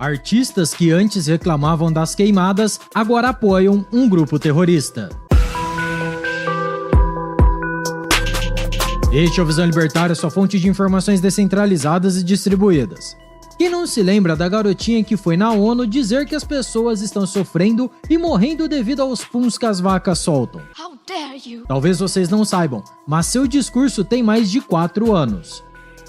Artistas que antes reclamavam das queimadas agora apoiam um grupo terrorista. Este é o Visão Libertária, sua fonte de informações descentralizadas e distribuídas. Quem não se lembra da garotinha que foi na ONU dizer que as pessoas estão sofrendo e morrendo devido aos puns que as vacas soltam? Talvez vocês não saibam, mas seu discurso tem mais de 4 anos.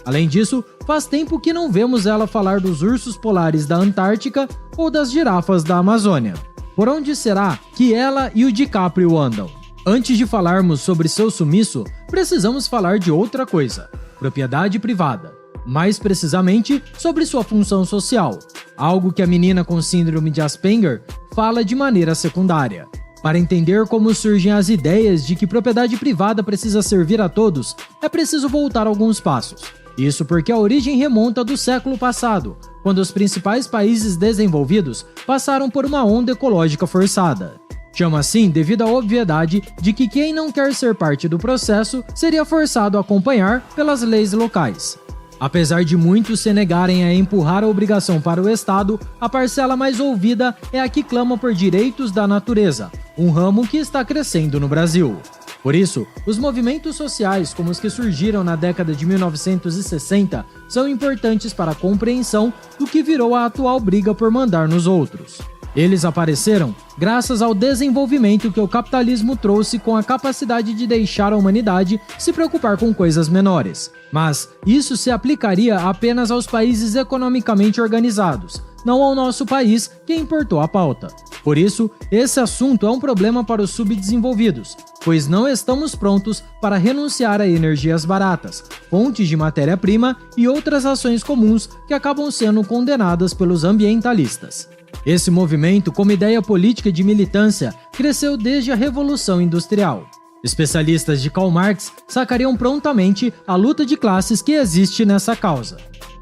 Além disso, faz tempo que não vemos ela falar dos ursos polares da Antártica ou das girafas da Amazônia. Por onde será que ela e o DiCaprio andam? Antes de falarmos sobre seu sumiço, precisamos falar de outra coisa: propriedade privada. Mais precisamente, sobre sua função social, algo que a menina com síndrome de Asperger fala de maneira secundária. Para entender como surgem as ideias de que propriedade privada precisa servir a todos, é preciso voltar alguns passos. Isso porque a origem remonta do século passado, quando os principais países desenvolvidos passaram por uma onda ecológica forçada. Chama assim devido à obviedade de que quem não quer ser parte do processo seria forçado a acompanhar pelas leis locais. Apesar de muitos se negarem a empurrar a obrigação para o Estado, a parcela mais ouvida é a que clama por direitos da natureza, um ramo que está crescendo no Brasil. Por isso, os movimentos sociais como os que surgiram na década de 1960 são importantes para a compreensão do que virou a atual briga por mandar nos outros. Eles apareceram graças ao desenvolvimento que o capitalismo trouxe com a capacidade de deixar a humanidade se preocupar com coisas menores. Mas isso se aplicaria apenas aos países economicamente organizados, não ao nosso país que importou a pauta. Por isso, esse assunto é um problema para os subdesenvolvidos, pois não estamos prontos para renunciar a energias baratas, fontes de matéria-prima e outras ações comuns que acabam sendo condenadas pelos ambientalistas. Esse movimento, como ideia política de militância, cresceu desde a Revolução Industrial. Especialistas de Karl Marx sacariam prontamente a luta de classes que existe nessa causa.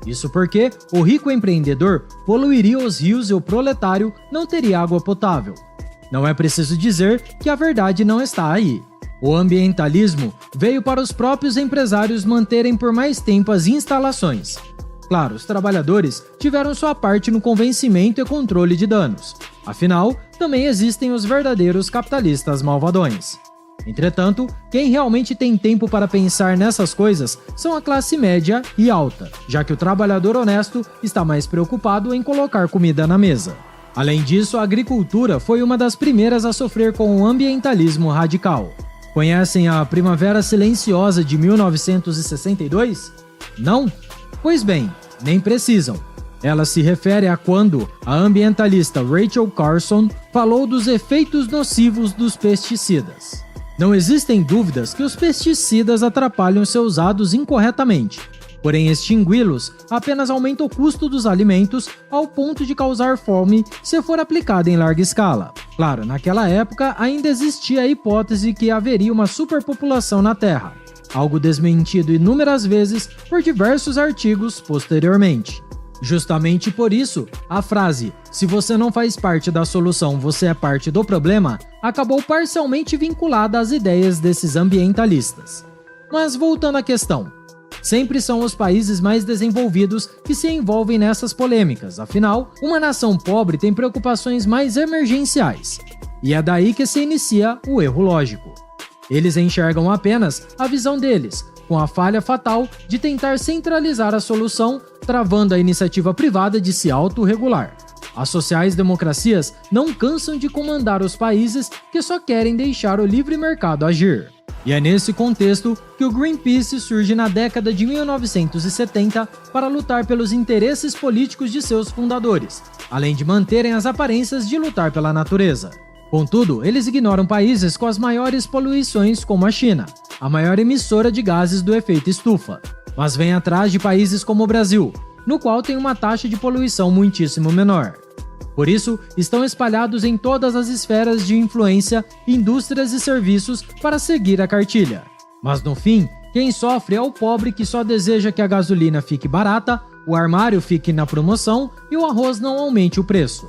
Isso porque o rico empreendedor poluiria os rios e o proletário não teria água potável. Não é preciso dizer que a verdade não está aí. O ambientalismo veio para os próprios empresários manterem por mais tempo as instalações. Claro, os trabalhadores tiveram sua parte no convencimento e controle de danos. Afinal, também existem os verdadeiros capitalistas malvadões. Entretanto, quem realmente tem tempo para pensar nessas coisas são a classe média e alta, já que o trabalhador honesto está mais preocupado em colocar comida na mesa. Além disso, a agricultura foi uma das primeiras a sofrer com o ambientalismo radical. Conhecem a Primavera Silenciosa de 1962? Não? Pois bem, nem precisam. Ela se refere a quando a ambientalista Rachel Carson falou dos efeitos nocivos dos pesticidas. Não existem dúvidas que os pesticidas atrapalham ser usados incorretamente, porém extingui-los apenas aumenta o custo dos alimentos ao ponto de causar fome se for aplicado em larga escala. Claro, naquela época ainda existia a hipótese que haveria uma superpopulação na Terra, algo desmentido inúmeras vezes por diversos artigos posteriormente. Justamente por isso, a frase "se você não faz parte da solução, você é parte do problema" acabou parcialmente vinculada às ideias desses ambientalistas. Mas voltando à questão, sempre são os países mais desenvolvidos que se envolvem nessas polêmicas, afinal, uma nação pobre tem preocupações mais emergenciais. E é daí que se inicia o erro lógico. Eles enxergam apenas a visão deles, com a falha fatal de tentar centralizar a solução, travando a iniciativa privada de se autorregular. As sociais-democracias não cansam de comandar os países que só querem deixar o livre mercado agir. E é nesse contexto que o Greenpeace surge na década de 1970 para lutar pelos interesses políticos de seus fundadores, além de manterem as aparências de lutar pela natureza. Contudo, eles ignoram países com as maiores poluições como a China, a maior emissora de gases do efeito estufa, mas vêm atrás de países como o Brasil, no qual tem uma taxa de poluição muitíssimo menor. Por isso, estão espalhados em todas as esferas de influência, indústrias e serviços para seguir a cartilha. Mas no fim, quem sofre é o pobre que só deseja que a gasolina fique barata, o armário fique na promoção e o arroz não aumente o preço.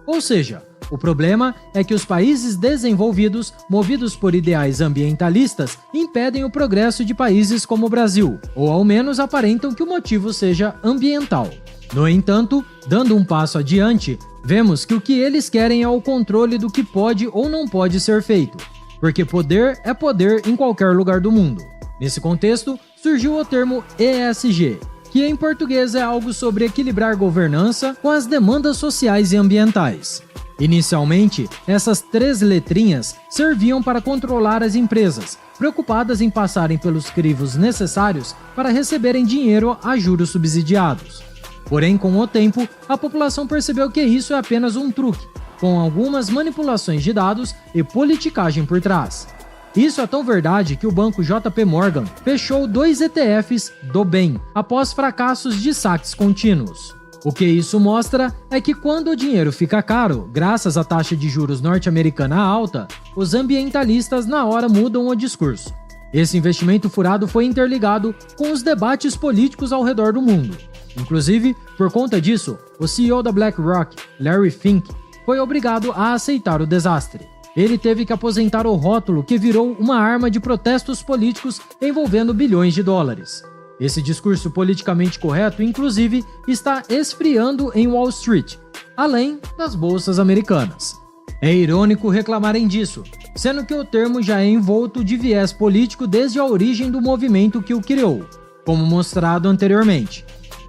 Ou seja, o problema é que os países desenvolvidos, movidos por ideais ambientalistas, impedem o progresso de países como o Brasil, ou ao menos aparentam que o motivo seja ambiental. No entanto, dando um passo adiante, vemos que o que eles querem é o controle do que pode ou não pode ser feito, porque poder é poder em qualquer lugar do mundo. Nesse contexto, surgiu o termo ESG, que em português é algo sobre equilibrar governança com as demandas sociais e ambientais. Inicialmente, essas 3 letrinhas serviam para controlar as empresas, preocupadas em passarem pelos crivos necessários para receberem dinheiro a juros subsidiados. Porém, com o tempo, a população percebeu que isso é apenas um truque, com algumas manipulações de dados e politicagem por trás. Isso é tão verdade que o banco JP Morgan fechou 2 ETFs do bem após fracassos de saques contínuos. O que isso mostra é que quando o dinheiro fica caro, graças à taxa de juros norte-americana alta, os ambientalistas na hora mudam o discurso. Esse investimento furado foi interligado com os debates políticos ao redor do mundo. Inclusive, por conta disso, o CEO da BlackRock, Larry Fink, foi obrigado a aceitar o desastre. Ele teve que aposentar o rótulo que virou uma arma de protestos políticos envolvendo bilhões de dólares. Esse discurso politicamente correto, inclusive, está esfriando em Wall Street, além das bolsas americanas. É irônico reclamarem disso, sendo que o termo já é envolto de viés político desde a origem do movimento que o criou, como mostrado anteriormente.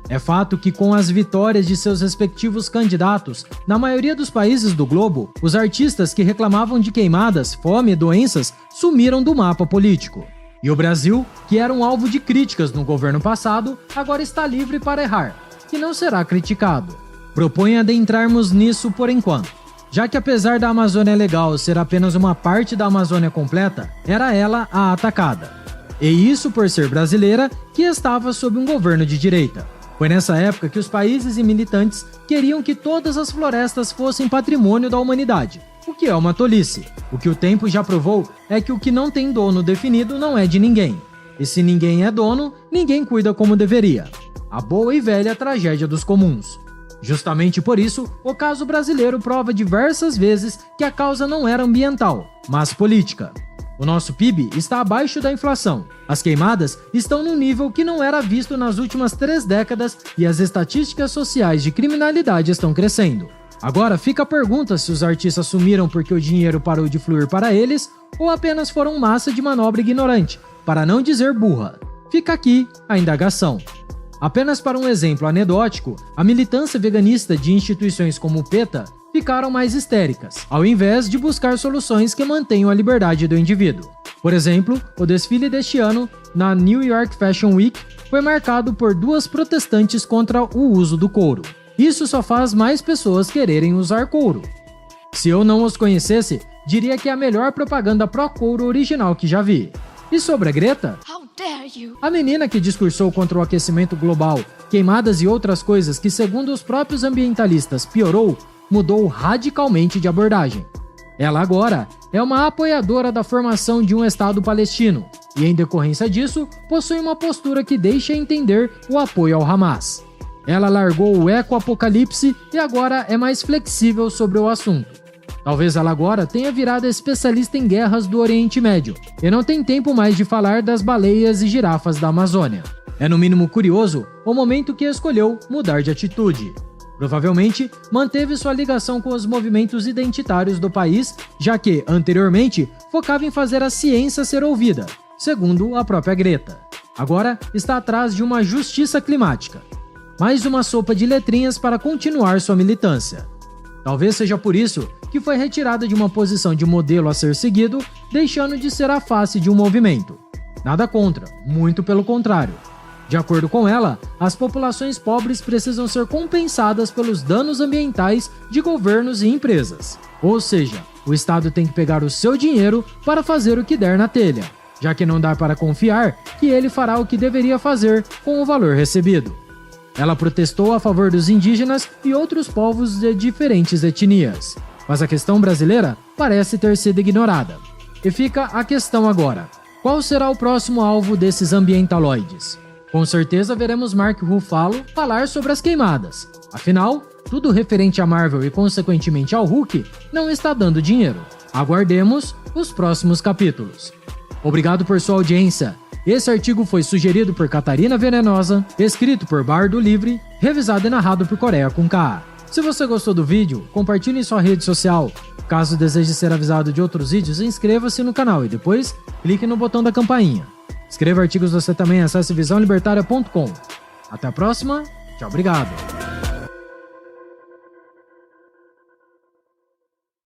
É fato que com as vitórias de seus respectivos candidatos, na maioria dos países do globo, os artistas que reclamavam de queimadas, fome e doenças sumiram do mapa político. E o Brasil, que era um alvo de críticas no governo passado, agora está livre para errar, e não será criticado. Proponho adentrarmos nisso por enquanto, já que apesar da Amazônia Legal ser apenas uma parte da Amazônia completa, era ela a atacada. E isso por ser brasileira, que estava sob um governo de direita. Foi nessa época que os países e militantes queriam que todas as florestas fossem patrimônio da humanidade, o que é uma tolice. O que o tempo já provou é que o que não tem dono definido não é de ninguém. E se ninguém é dono, ninguém cuida como deveria. A boa e velha tragédia dos comuns. Justamente por isso, o caso brasileiro prova diversas vezes que a causa não era ambiental, mas política. O nosso PIB está abaixo da inflação. As queimadas estão num nível que não era visto nas últimas 3 décadas e as estatísticas sociais de criminalidade estão crescendo. Agora fica a pergunta se os artistas sumiram porque o dinheiro parou de fluir para eles ou apenas foram massa de manobra ignorante, para não dizer burra. Fica aqui a indagação. Apenas para um exemplo anedótico, a militância veganista de instituições como o PETA ficaram mais histéricas, ao invés de buscar soluções que mantenham a liberdade do indivíduo. Por exemplo, o desfile deste ano, na New York Fashion Week, foi marcado por 2 protestantes contra o uso do couro. Isso só faz mais pessoas quererem usar couro. Se eu não os conhecesse, diria que é a melhor propaganda pró-couro original que já vi. E sobre a Greta? A menina que discursou contra o aquecimento global, queimadas e outras coisas que, segundo os próprios ambientalistas, piorou, mudou radicalmente de abordagem. Ela agora é uma apoiadora da formação de um Estado palestino e, em decorrência disso, possui uma postura que deixa entender o apoio ao Hamas. Ela largou o eco-apocalipse e agora é mais flexível sobre o assunto. Talvez ela agora tenha virado especialista em guerras do Oriente Médio e não tem tempo mais de falar das baleias e girafas da Amazônia. É no mínimo curioso o momento que escolheu mudar de atitude. Provavelmente manteve sua ligação com os movimentos identitários do país, já que, anteriormente, focava em fazer a ciência ser ouvida, segundo a própria Greta. Agora está atrás de uma justiça climática. Mais uma sopa de letrinhas para continuar sua militância. Talvez seja por isso que foi retirada de uma posição de modelo a ser seguido, deixando de ser a face de um movimento. Nada contra, muito pelo contrário. De acordo com ela, as populações pobres precisam ser compensadas pelos danos ambientais de governos e empresas. Ou seja, o Estado tem que pegar o seu dinheiro para fazer o que der na telha, já que não dá para confiar que ele fará o que deveria fazer com o valor recebido. Ela protestou a favor dos indígenas e outros povos de diferentes etnias, mas a questão brasileira parece ter sido ignorada. E fica a questão agora: qual será o próximo alvo desses ambientaloides? Com certeza veremos Mark Ruffalo falar sobre as queimadas. Afinal, tudo referente a Marvel e consequentemente ao Hulk não está dando dinheiro. Aguardemos os próximos capítulos. Obrigado por sua audiência. Esse artigo foi sugerido por Catarina Venenosa, escrito por Bardo Livre, revisado e narrado por Coreia com K. Se você gostou do vídeo, compartilhe em sua rede social. Caso deseje ser avisado de outros vídeos, inscreva-se no canal e depois clique no botão da campainha. Escreva artigos você também, acesse visãolibertaria.com. Até a próxima, tchau, obrigado.